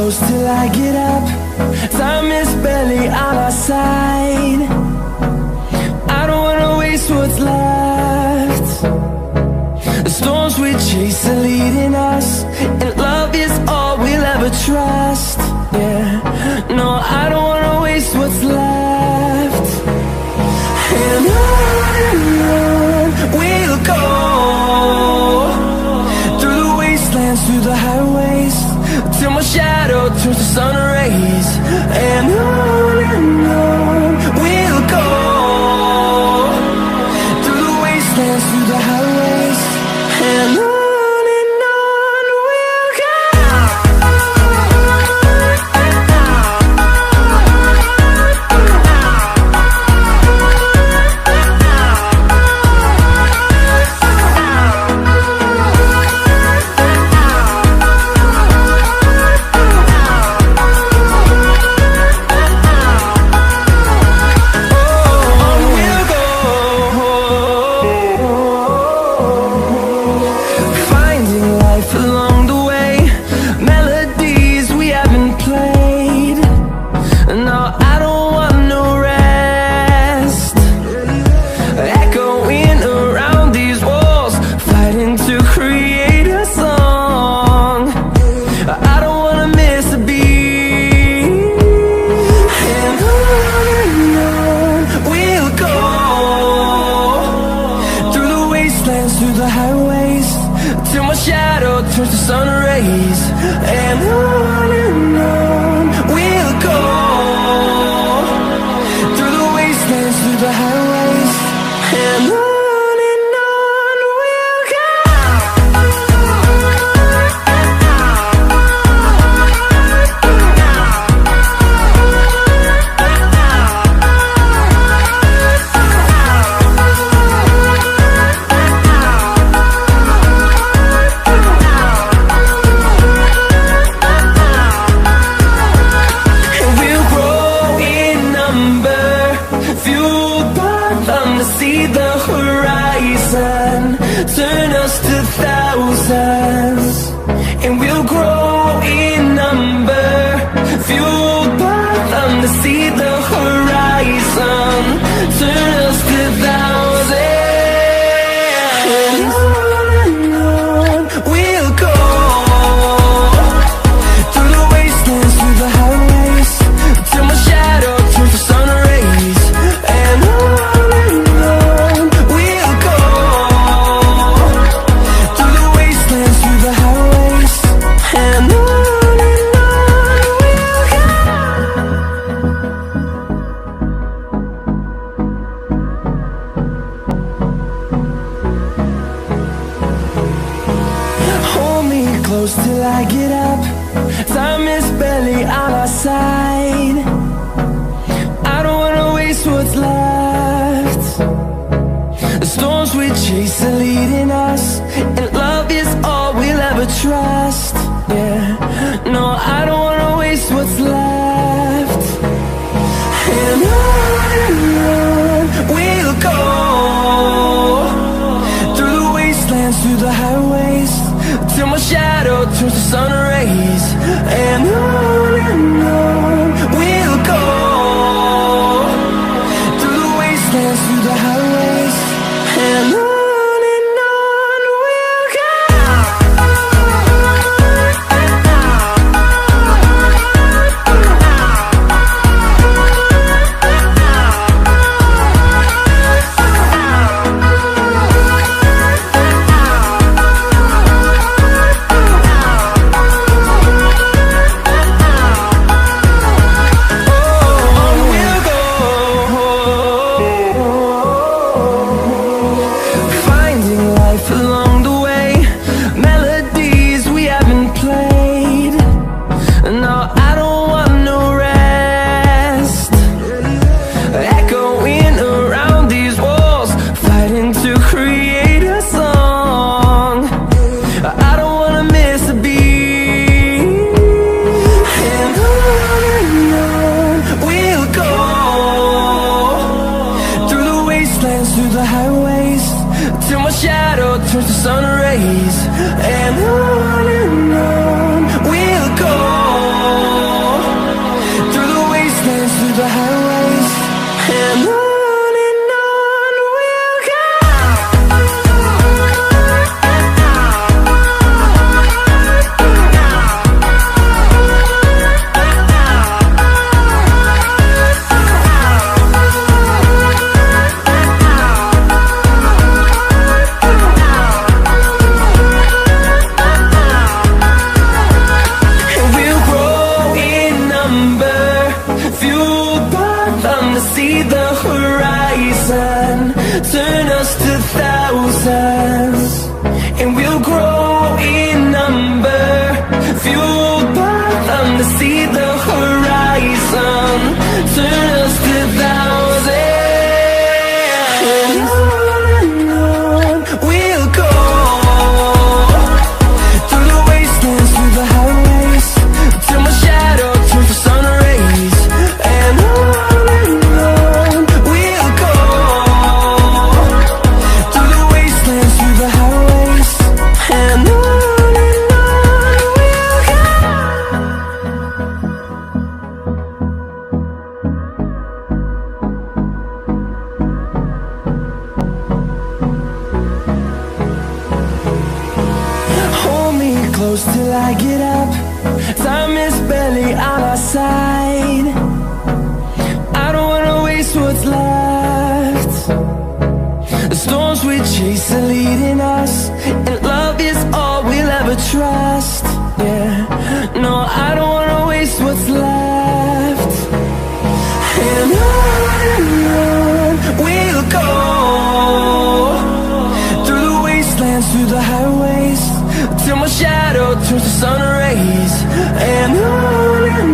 close till I get up. Time is barely on our side. I don't wanna waste what's left. The storms we chase are leading us, and love is all we'll ever trust. Yeah, no, I don't wanna waste what's left. And on we'll go, through the wastelands, through the highways, till my shadow turns to sun rays. And on we'll go, through the wastelands, through the highways, and on we'll go. Through the highways, till my shadow turns to sun rays. And on we'll go, through the wastelands, through the highways, and on we'll go. See the horizon, turn us to thousands, and we'll grow in number, fueled by them to see the horizon, turn us to thousands. And on we'll go, through the wastelands, through the highways, till my shadow turns to sun rays. And close till I get up. Time is barely on our side. I don't wanna waste what's left. The storms we chase are leading us, and love is all we'll ever trust. Yeah, no, I don't wanna waste what's left. And on we'll go, through the wastelands, through the highways, till my shadow turns to sun rays. And on we'll go, through the wastelands, through the highways, and on we'll go. turns to sun rays, and on we'll go. seasons, and we'll grow in number, fueled by them to see the horizon, turn us to thousands. And on we'll go, through the wastelands, through the highways, till my shadow turns to sun rays. And on we'll go, through the wastelands, through the highways. And on we'll go. Hold me close till I get up. Time is barely on our side. I don't wanna waste what's left. The storms we chase are leading us, and love is all we'll ever trust. Yeah, no, I don't wanna waste what's left. And on we'll go, through the wastelands, through the highways, till my shadow turns to sun rays. And on